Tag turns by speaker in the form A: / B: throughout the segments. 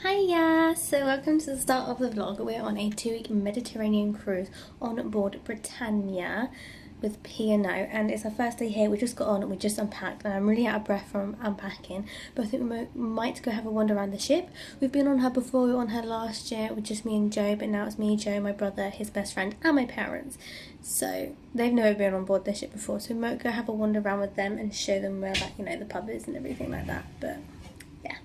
A: Hiya! So welcome to the start of the vlog. We're on a 2-week Mediterranean cruise on board Britannia with P&O, and it's our first day here. We just got on and we just unpacked, and I'm really out of breath from unpacking, but I think we might go have a wander around the ship. We've been on her before. We were on her last year with just me and Joe, but now it's me, Joe, my brother, his best friend and my parents. So they've never been on board this ship before, so we might go have a wander around with them and show them where, like, you know, the pub is and everything like that. But yeah.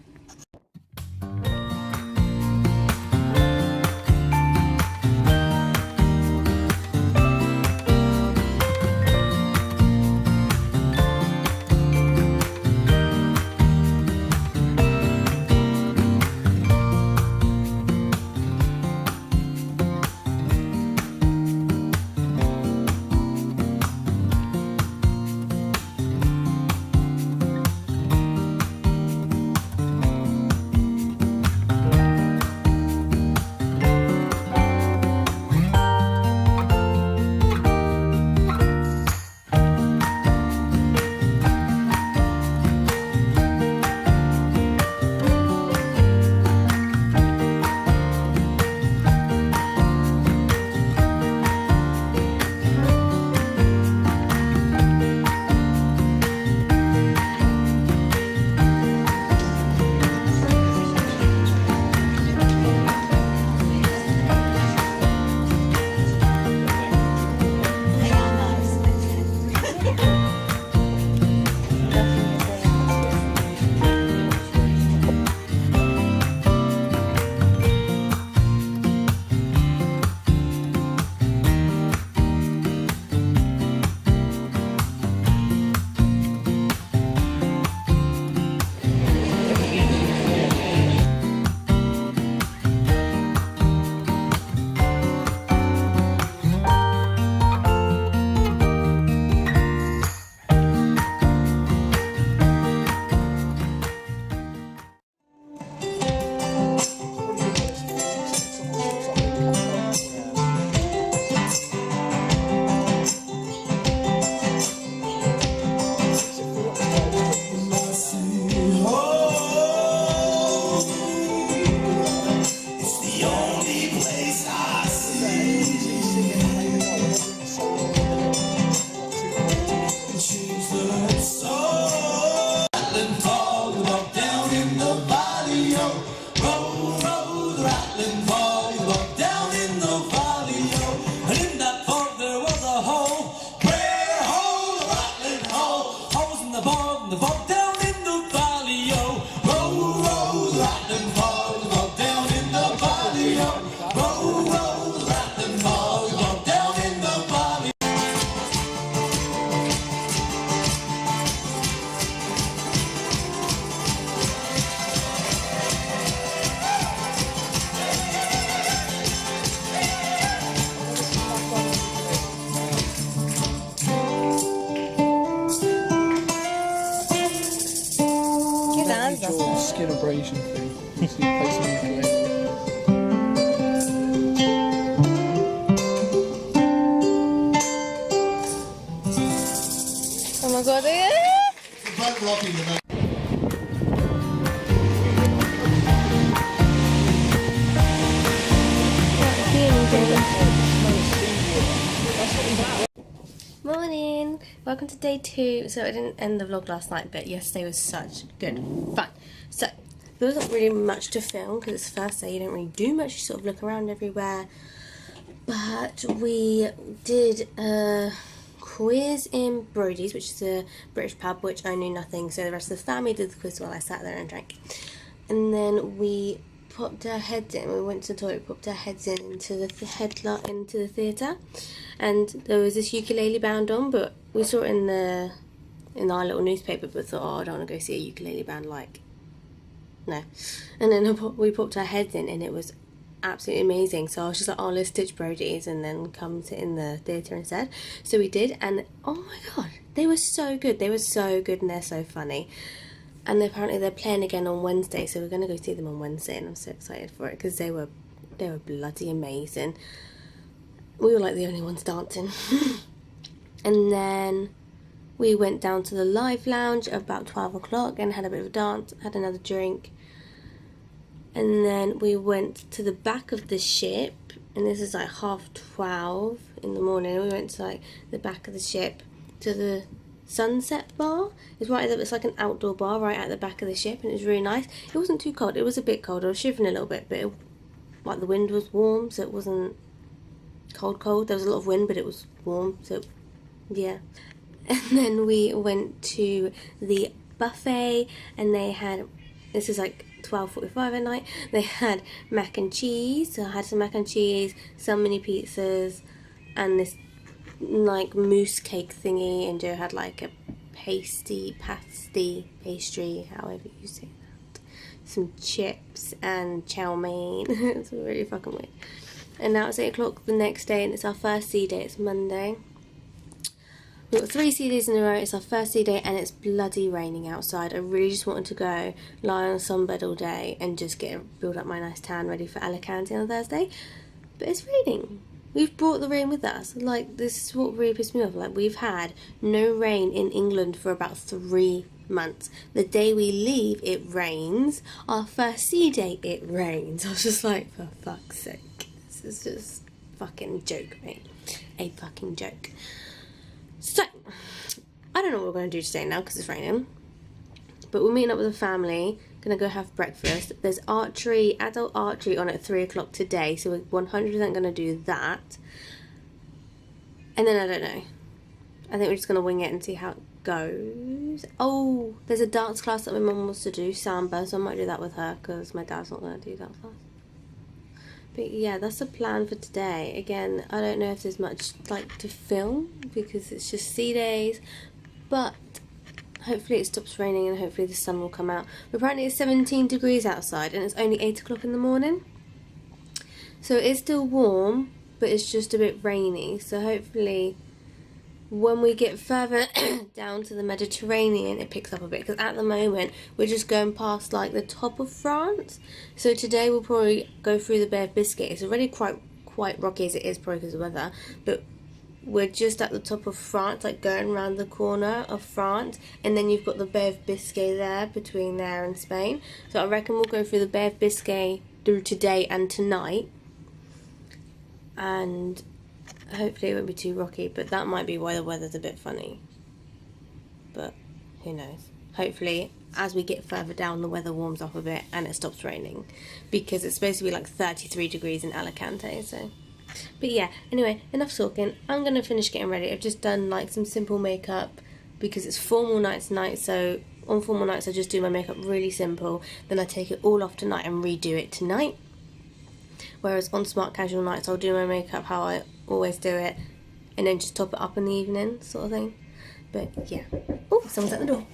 B: Skin abrasion thing. So you place them in the
A: Oh my god, Morning! Welcome to day 2. So I didn't end the vlog last night, but yesterday was such good fun. So there wasn't really much to film because it's the first day. You don't really do much. You sort of look around everywhere. But we did a quiz in Brodie's, which is a British pub, which I knew nothing. So the rest of the family did the quiz while I sat there and drank. And then we popped our heads in. We went to the toilet, popped our heads in into the into the theatre, and there was this ukulele band on, but we saw it in our little newspaper, but thought, oh, I don't want to go see a ukulele band, like, no. And then we popped our heads in, and it was absolutely amazing. So I was just like, oh, let's ditch Brodie's and then come sit in the theatre instead. So we did, and oh my god, they were so good. They were so good, and they're so funny. And apparently they're playing again on Wednesday, so we're going to go see them on Wednesday, and I'm so excited for it because they were bloody amazing. We were like the only ones dancing. And then we went down to the live lounge about 12 o'clock and had a bit of a dance, had another drink, and then we went to the back of the ship, and this is like 12:30 in the morning. We went to like the back of the ship to the Sunset Bar. It's like an outdoor bar right at the back of the ship, and it was really nice. It wasn't too cold. It was a bit cold. I was shivering a little bit, but like the wind was warm, so it wasn't cold. There was a lot of wind, but it was warm, so yeah. And then we went to the buffet, and they had, this is like 12:45 at night, they had mac and cheese. So I had some mac and cheese, some mini pizzas, and this like mousse cake thingy, and Joe had like a pastry, however you say that, some chips and chow mein. It's really fucking weird. And now it's 8 o'clock the next day, and it's our first sea day. It's Monday. We've got 3 sea days in a row. It's our first sea day, and it's bloody raining outside. I really just wanted to go lie on a sunbed all day and just build up my nice tan ready for Alicante on Thursday. But it's raining. We've brought the rain with us. Like, this is what really pissed me off. Like, we've had no rain in England for about 3 months. The day we leave, it rains. Our first sea day, it rains. I was just like, for fuck's sake. This is just fucking joke, mate. A fucking joke. So, I don't know what we're going to do today now because it's raining. But we're meeting up with the family. Gonna go have breakfast. There's archery, adult archery on at 3 o'clock today, so we're 100% gonna do that. And then I don't know. I think we're just gonna wing it and see how it goes. Oh, there's a dance class that my mum wants to do, samba, so I might do that with her because my dad's not gonna do dance class. But yeah, that's the plan for today. Again, I don't know if there's much like to film because it's just sea days, but hopefully it stops raining and hopefully the sun will come out. But apparently it's 17 degrees outside and it's only 8 o'clock in the morning. So it is still warm, but it's just a bit rainy. So hopefully when we get further down to the Mediterranean, it picks up a bit. Because at the moment, we're just going past like the top of France. So today we'll probably go through the Bay of Biscay. It's already quite rocky as it is, probably because of the weather. But we're just at the top of France, like going around the corner of France, and then you've got the Bay of Biscay there, between there and Spain. So I reckon we'll go through the Bay of Biscay through today and tonight, and hopefully it won't be too rocky, but that might be why the weather's a bit funny. But who knows? Hopefully, as we get further down, the weather warms up a bit and it stops raining, because it's supposed to be like 33 degrees in Alicante, so... But yeah, anyway, enough talking. I'm going to finish getting ready. I've just done like some simple makeup because it's formal night tonight. So on formal nights I just do my makeup really simple. Then I take it all off tonight and redo it tonight. Whereas on smart casual nights I'll do my makeup how I always do it and then just top it up in the evening sort of thing. But yeah. Oh, someone's at the door.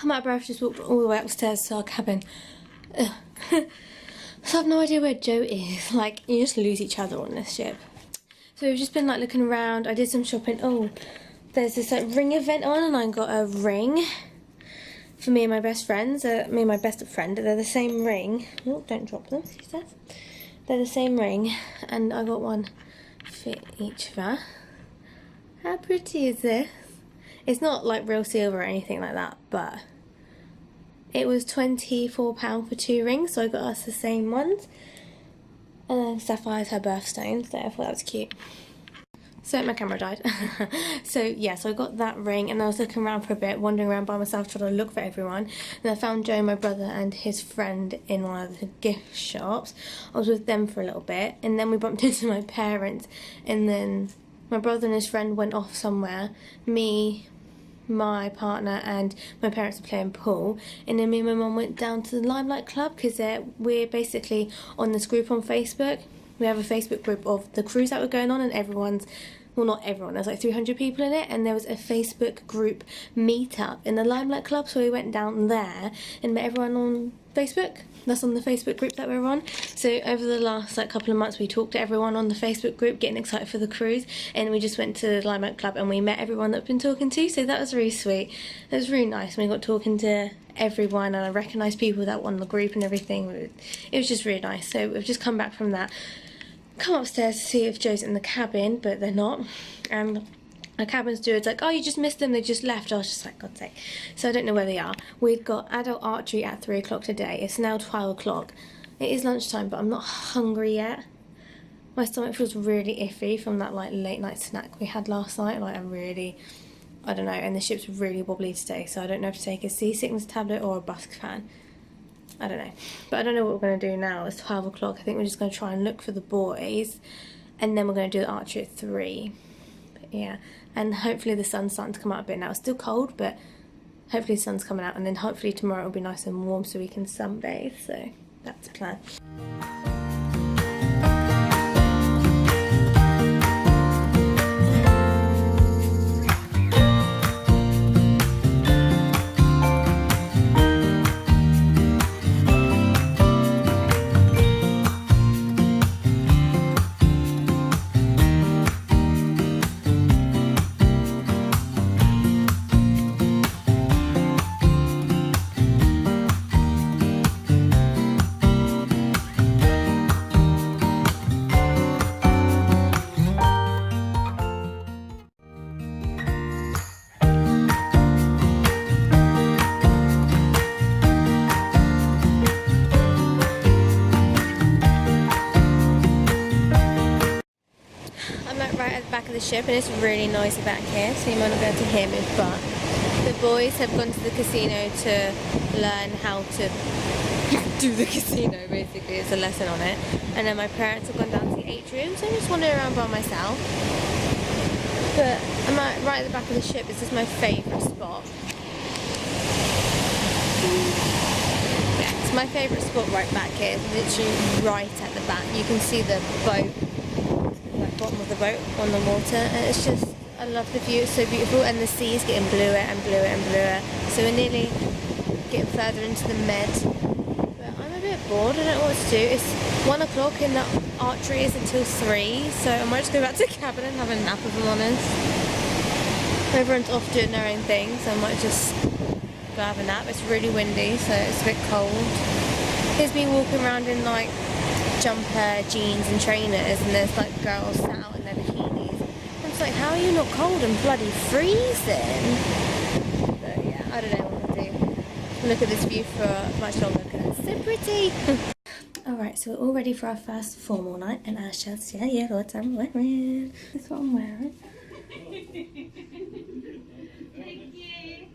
A: I'm out of breath, just walked all the way upstairs to our cabin. So I have no idea where Joe is. Like, you just lose each other on this ship. So we've just been like looking around. I did some shopping. Oh, there's this like ring event on, and I got a ring for me and my best friends. Me and my best friend. They're the same ring. Oh, don't drop them, she says. They're the same ring, and I got one for each of us. How pretty is this? It's not like real silver or anything like that, but it was £24 for 2 rings, so I got us the same ones. And then Sapphire's her birthstone, so I thought that was cute. So my camera died. So yeah, so I got that ring and I was looking around for a bit, wandering around by myself trying to look for everyone. And I found Joe, my brother, and his friend in one of the gift shops. I was with them for a little bit and then we bumped into my parents, and then my brother and his friend went off somewhere. Me, my partner and my parents were playing pool, and then me and my mum went down to the Limelight Club because we're basically on this group on Facebook. We have a Facebook group of the cruise that we're going on, and everyone's, well, not everyone, there's like 300 people in it, and there was a Facebook group meetup in the Limelight Club, so we went down there and met everyone on Facebook. That's on the Facebook group that we're on. So over the last like couple of months we talked to everyone on the Facebook group getting excited for the cruise, and we just went to the Limelight Club and we met everyone that we've been talking to, so that was really sweet. It was really nice. We got talking to everyone and I recognised people that were on the group and everything. It was just really nice. So we've just come back from that. Come upstairs to see if Joe's in the cabin, but they're not. And our cabin steward's like, oh, you just missed them, they just left. I was just like, God's sake. So I don't know where they are. We've got adult archery at 3 o'clock today. It's now 12 o'clock. It is lunchtime, but I'm not hungry yet. My stomach feels really iffy from that like late night snack we had last night. Like I don't know, and the ship's really wobbly today, so I don't know if to take a seasickness tablet or a Buscopan. I don't know. But I don't know what we're going to do now. It's 12 o'clock. I think we're just going to try and look for the boys, and then we're going to do the archery at 3. But yeah, and hopefully the sun's starting to come out a bit now. It's still cold, but hopefully the sun's coming out, and then hopefully tomorrow it'll be nice and warm so we can sunbathe. So that's the plan. Back of the ship, and it's really noisy back here, so you might not be able to hear me, but the boys have gone to the casino to learn how to do the casino, basically. It's a lesson on it. And then my parents have gone down to the atrium, so I'm just wandering around by myself. But I'm right at the back of the ship. This is my favourite spot. Yeah, it's my favourite spot right back here. It's literally right at the back. You can see the boat, bottom of the boat on the water, and it's just, I love the view, it's so beautiful, and the sea is getting bluer and bluer and bluer, so we're nearly getting further into the Med, but I'm a bit bored, I don't know what to do. It's 1 o'clock and the archery is until 3, so I might just go back to the cabin and have a nap if I'm honest. Everyone's off doing their own thing, so I might just go have a nap. It's really windy, so it's a bit cold. Here's me walking around in like jumper, jeans and trainers, and there's like girls sat out in their bikinis. I'm just like, how are you not cold and bloody freezing? But yeah, I don't know what to do. Look at this view for much longer because it's so pretty. Alright, so we're all ready for our first formal night, and I shall tell you what I'm wearing. This is what I'm wearing. Thank you.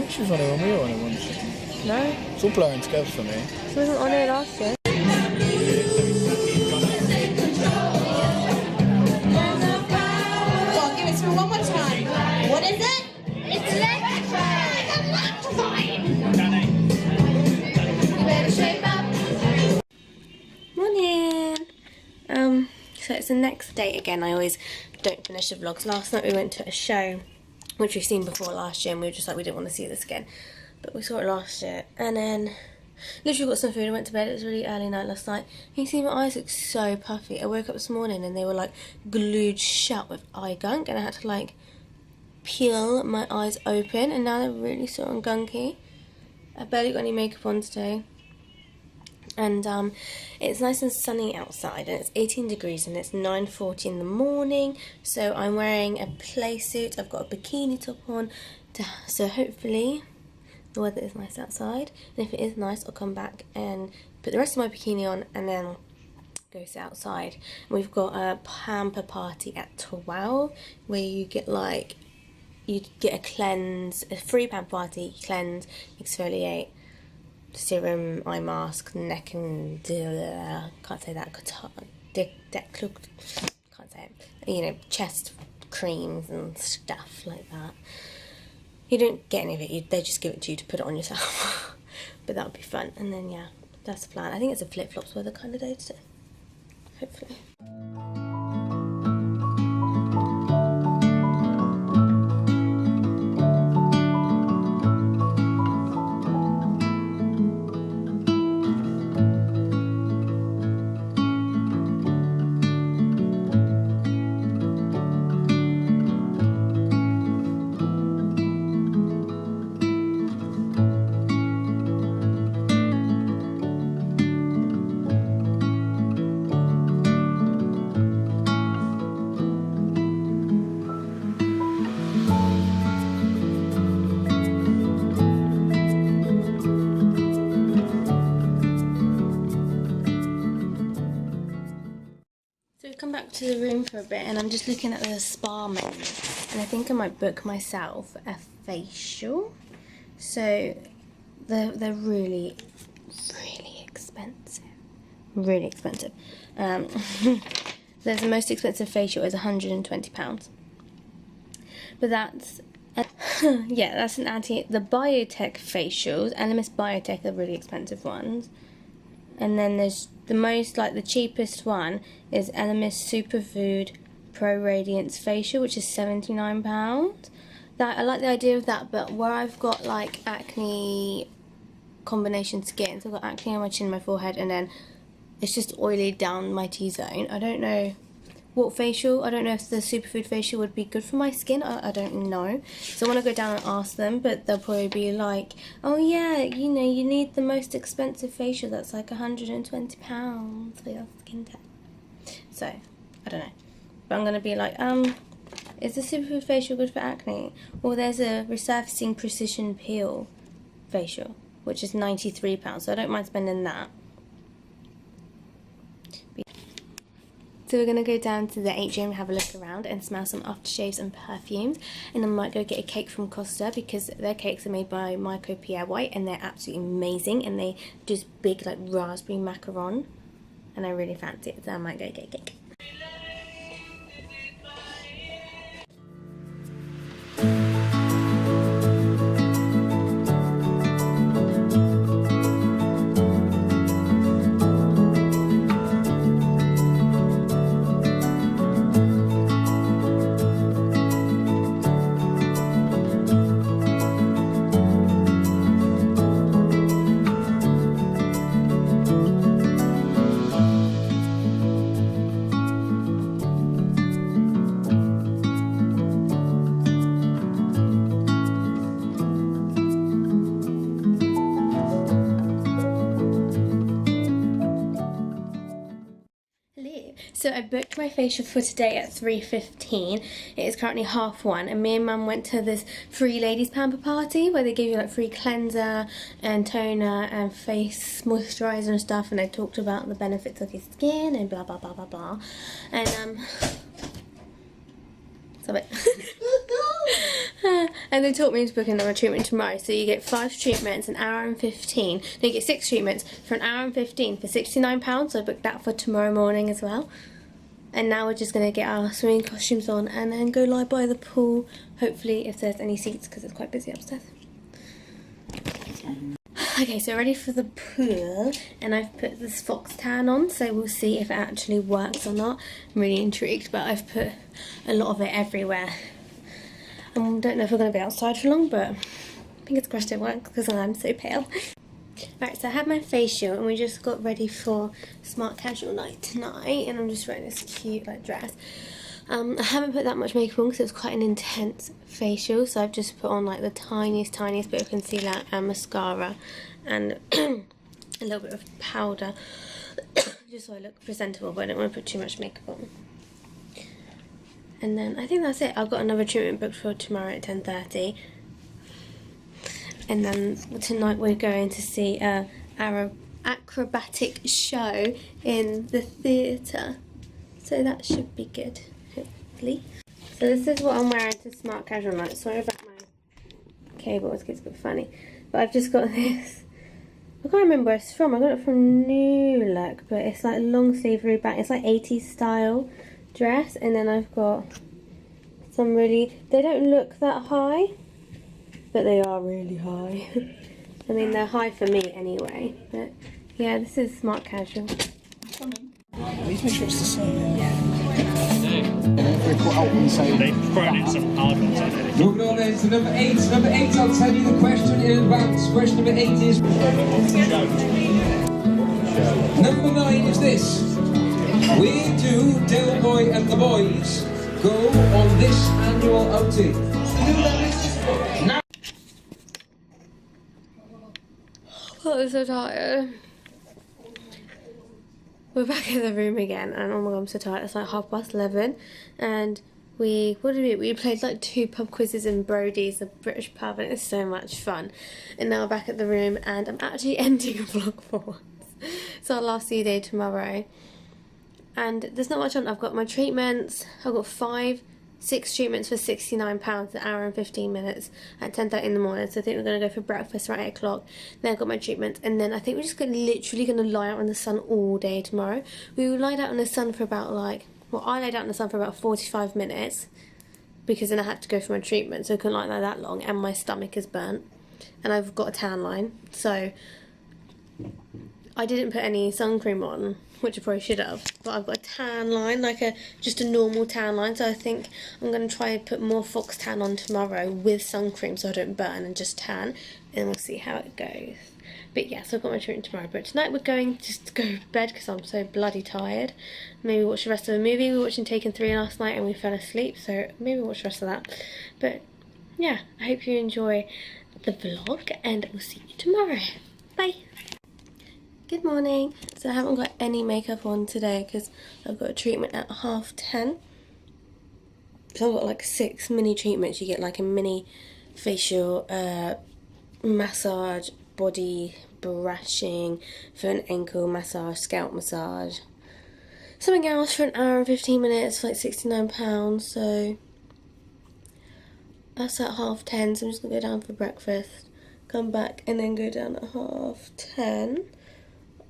B: She was on it when we were on it once.
A: No?
B: It's all blurring together for me.
A: She wasn't on it last year.
C: Go on, give it to me one more time. What is it? It's electrifying! You better shape up.
A: Morning! So it's the next day again. I always don't finish the vlogs. Last night we went to a show, which we've seen before last year, and we were just like, we didn't want to see this again. But we saw it last year, and then literally got some food and went to bed. It was a really early night last night. You can see my eyes look so puffy. I woke up this morning and they were like glued shut with eye gunk, and I had to like peel my eyes open, and now they're really sort of gunky. I barely got any makeup on today. And it's nice and sunny outside, and it's 18 degrees, and it's 9:40 in the morning. So I'm wearing a play suit. I've got a bikini top on, so hopefully the weather is nice outside. And if it is nice, I'll come back and put the rest of my bikini on, and then go sit outside. And we've got a pamper party at 12, where you get a cleanse, a free pamper party, cleanse, exfoliate, serum, eye mask, neck and can't say that, can't say it, you know, chest creams and stuff like that. You don't get any of it, they just give it to you to put it on yourself. But that would be fun. And then yeah, that's the plan. I think it's a flip-flops weather kind of day today, hopefully. Come back to the room for a bit, and I'm just looking at the spa menu, and I think I might book myself a facial. So they're really expensive, really expensive. There's the most expensive facial is £120, but that's yeah, that's an the biotech facials. LMS Biotech are really expensive ones. And then there's the most, like the cheapest one is LMS Superfood Pro Radiance Facial, which is £79. That, I like the idea of that, but where I've got like acne combination skin, so I've got acne on my chin, my forehead, and then it's just oily down my T-zone. I don't know what facial, I don't know if the Superfood facial would be good for my skin, I don't know. So I want to go down and ask them, but they'll probably be like, oh yeah, you know, you need the most expensive facial that's like £120 for your skin type. So, I don't know. But I'm going to be like, is the Superfood facial good for acne? Well, there's a resurfacing precision peel facial, which is £93, so I don't mind spending that. So we're going to go down to the Atrium, have a look around and smell some aftershaves and perfumes. And I might go get a cake from Costa, because their cakes are made by Michael Pierre White and they're absolutely amazing. And they just big like raspberry macaron. And I really fancy it, so I might go get a cake. So I booked my facial for today at 3:15. It is currently 1:30, and me and Mum went to this free ladies pamper party where they give you like free cleanser and toner and face moisturizer and stuff, and they talked about the benefits of your skin and blah blah blah blah blah. And stop it. And they taught me to book another treatment tomorrow. So you get 5 treatments, an hour and 15. No, you get 6 treatments for an hour and 15 for £69. So I booked that for tomorrow morning as well. And now we're just going to get our swimming costumes on and then go lie by the pool. Hopefully, if there's any seats, because it's quite busy upstairs. Okay, so ready for the pool, and I've put this fox tan on, so we'll see if it actually works or not. I'm really intrigued, but I've put a lot of it everywhere. I don't know if we're going to be outside for long, but fingers crossed it works because I'm so pale. Right, so I had my facial and we just got ready for smart casual night tonight, and I'm just wearing this cute like dress. I haven't put that much makeup on because it was quite an intense facial, so I've just put on like the tiniest bit of concealer and mascara, and a little bit of powder just so I look presentable, but I don't want to put too much makeup on. And then I think that's it. I've got another treatment booked for tomorrow at 10:30. And then tonight we're going to see our acrobatic show in the theatre. So that should be good, hopefully. So this is what I'm wearing to smart casual night. Sorry about my cable, it's a bit funny. But I've just got this. I can't remember where it's from. I got it from New Look, but it's like long sleeve very back. It's like 80s style dress, and then I've got some really, they don't look that high, but they are really high. I mean, they're high for me anyway, but yeah, this is smart casual.
B: Please make sure it's the same. They put out and say
D: they've thrown in some hard ones, I think.
E: Moving on then to number 8. Number 8, I'll tell you the question in advance. Question number 8 is... Number 9 is this. Where do Del Boy and the boys go on this annual outing? Now.
A: Oh, I'm so tired. We're back in the room again, and oh my god, I'm so tired. It's like 11:30, and we played like 2 pub quizzes in Brodie's, a British pub, and it's so much fun. And now we're back at the room, and I'm actually ending a vlog for once. It's our last sea day tomorrow, and there's not much on. I've got my treatments. I've got 6 treatments for £69, an hour and 15 minutes at 10:30 in the morning. So I think we're going to go for breakfast around 8 o'clock. Then I've got my treatment, and then I think we're just literally going to lie out in the sun all day tomorrow. We will lie out in the sun for about I laid out in the sun for about 45 minutes because then I had to go for my treatment, so I couldn't lie there that long, and my stomach is burnt, and I've got a tan line, so I didn't put any sun cream on, which I probably should have, but I've got a tan line, just a normal tan line, so I think I'm going to try and put more fox tan on tomorrow with sun cream so I don't burn and just tan, and we'll see how it goes. But yeah, so I've got my treatment tomorrow, but tonight we're going just to go to bed because I'm so bloody tired. Maybe watch the rest of the movie. We were watching Taken 3 last night and we fell asleep, so maybe watch the rest of that. But yeah, I hope you enjoy the vlog, and we'll see you tomorrow. Bye! Good morning. So I haven't got any makeup on today because I've got a treatment at 10:30. So I've got like 6 mini treatments. You get like a mini facial, massage, body brushing for an ankle massage, scalp massage, something else for an hour and 15 minutes for like £69. So that's at 10:30. So I'm just gonna go down for breakfast, come back, and then go down at 10:30.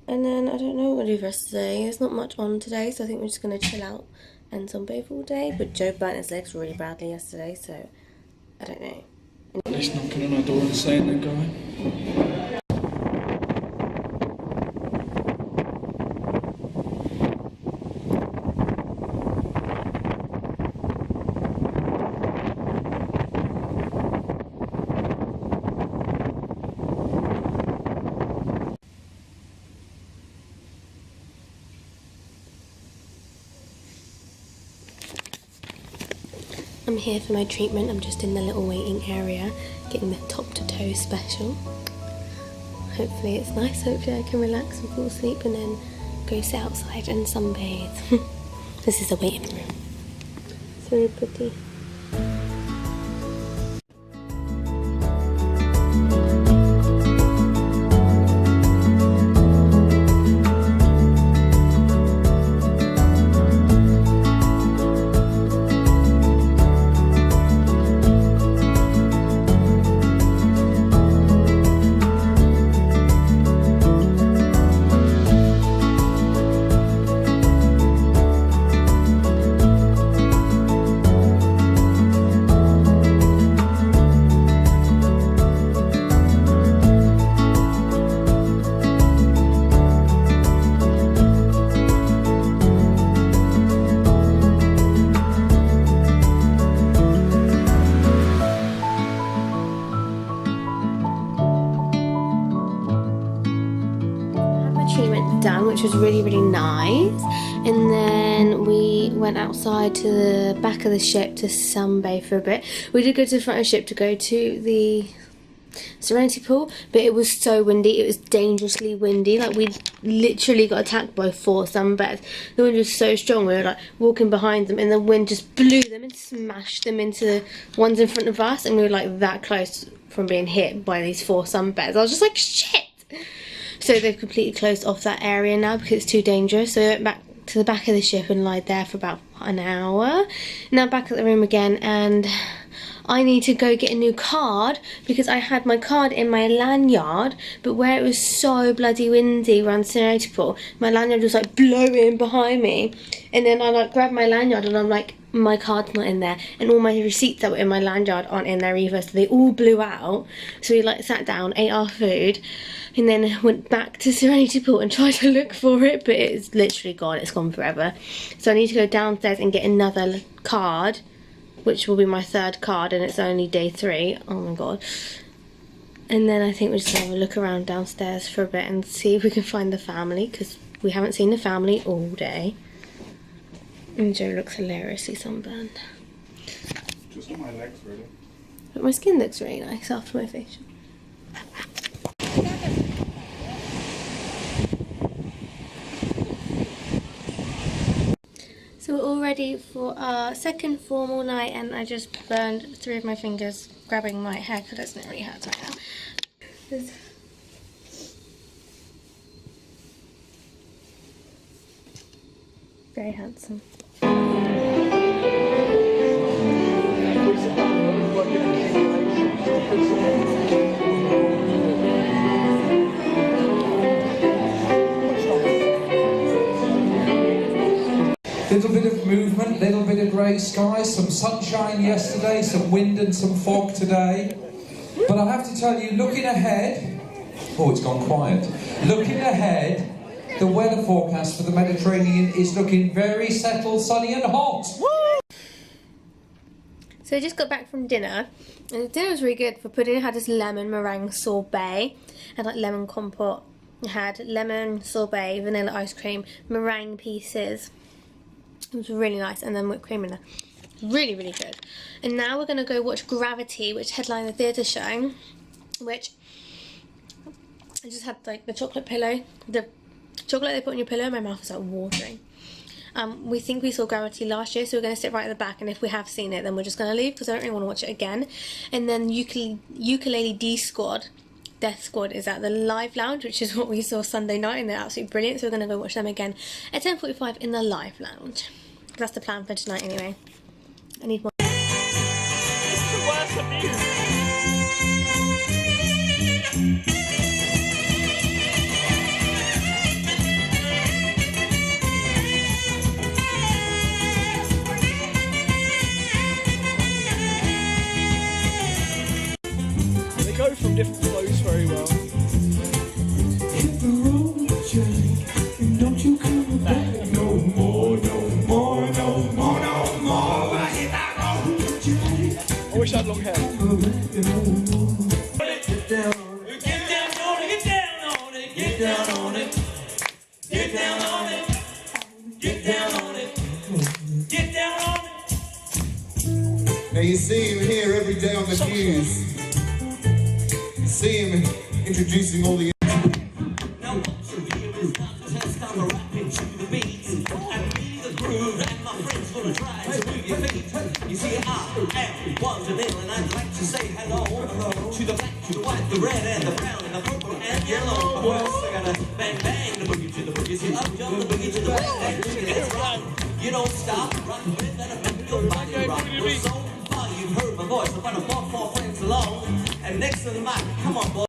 A: And then I don't know what we're going to do for the rest of the day. There's not much on today, so I think we're just going to chill out and sunbathe all day. But Joe burnt his legs really badly yesterday, so I don't know.
B: He's knocking on our door and saying they're going.
A: I'm here for my treatment. I'm just in the little waiting area, getting the top to toe special. Hopefully it's nice. Hopefully I can relax and fall asleep and then go sit outside and sunbathe. This is the waiting room. It's really pretty. Done, which was really nice, and then we went outside to the back of the ship to sunbathe for a bit. We did go to the front of the ship to go to the Serenity Pool, but it was so windy. It was dangerously windy. Like, we literally got attacked by 4 sunbeds. The wind was so strong, we were like walking behind them and the wind just blew them and smashed them into the ones in front of us, and we were like that close from being hit by these 4 sunbeds. I was just like, shit! So they've completely closed off that area now because it's too dangerous. So I went back to the back of the ship and lied there for about an hour. Now back at the room again, and I need to go get a new card because I had my card in my lanyard, but where it was so bloody windy around Serenity Pool, my lanyard was like blowing behind me, and then I like grabbed my lanyard and I'm like, my card's not in there, and all my receipts that were in my lanyard aren't in there either, so they all blew out. So we like sat down, ate our food, and then went back to Serenity Pool and tried to look for it, but it's literally gone. It's gone forever. So I need to go downstairs and get another card, which will be my 3rd card, and it's only day 3. Oh my god. And then I think we're just going to have a look around downstairs for a bit and see if we can find the family, because we haven't seen the family all day. And Joe looks hilariously sunburned.
B: Just on my legs, really.
A: But my skin looks really nice after my facial. So we're all ready for our 2nd formal night, and I just burned 3 of my fingers grabbing my hair because it doesn't really hurt right now. Very handsome.
E: Little bit of movement, little bit of grey skies, some sunshine yesterday, some wind and some fog today. But I have to tell you, looking ahead, oh, it's gone quiet. Looking ahead, the weather forecast for the Mediterranean is looking very settled, sunny and hot.
A: So I just got back from dinner, and the dinner was really good. For pudding, I had this lemon meringue sorbet, had like lemon compote, I had lemon sorbet, vanilla ice cream, meringue pieces. It was really nice, and then whipped cream in there. Really, really good. And now we're going to go watch Gravity, which headlined the theatre show, which I just had like the chocolate pillow, the chocolate they put on your pillow, my mouth was like watering. We think we saw Gravity last year, so we're going to sit right at the back, and if we have seen it, then we're just going to leave because I don't really want to watch it again. And then Ukulele D Squad, Death Squad, is at the Live Lounge, which is what we saw Sunday night, and they're absolutely brilliant, so we're going to go watch them again at 10:45 in the Live Lounge. That's the plan for tonight anyway. I need more.
B: They go from different flows very well.
F: Hit the road, Jack, and don't you come back no more, no more, no more, no more. Hit that road, Jack.
B: I wish I had long hair.
F: Get down on it, get down on it, get down on it, get down on it, get down on it, get down on it.
G: Now you see him here every day on the news. See him introducing all the
F: Now what you hear is not a test, I'm rapping to the beat. And me the groove and my friends gonna try to move your feet. You see I am Wondermill, and I'd like to say hello to the black, to the white, the red and the brown and the purple and yellow. But first I gotta bang bang the boogie to the boogie. See up jump the boogie to the bang bang boogie. Let's rock. You don't stop, rock with and make your body rock. We're so far you've heard my voice. I'm gonna walk 4 friends along. And next to the mic, come on boy.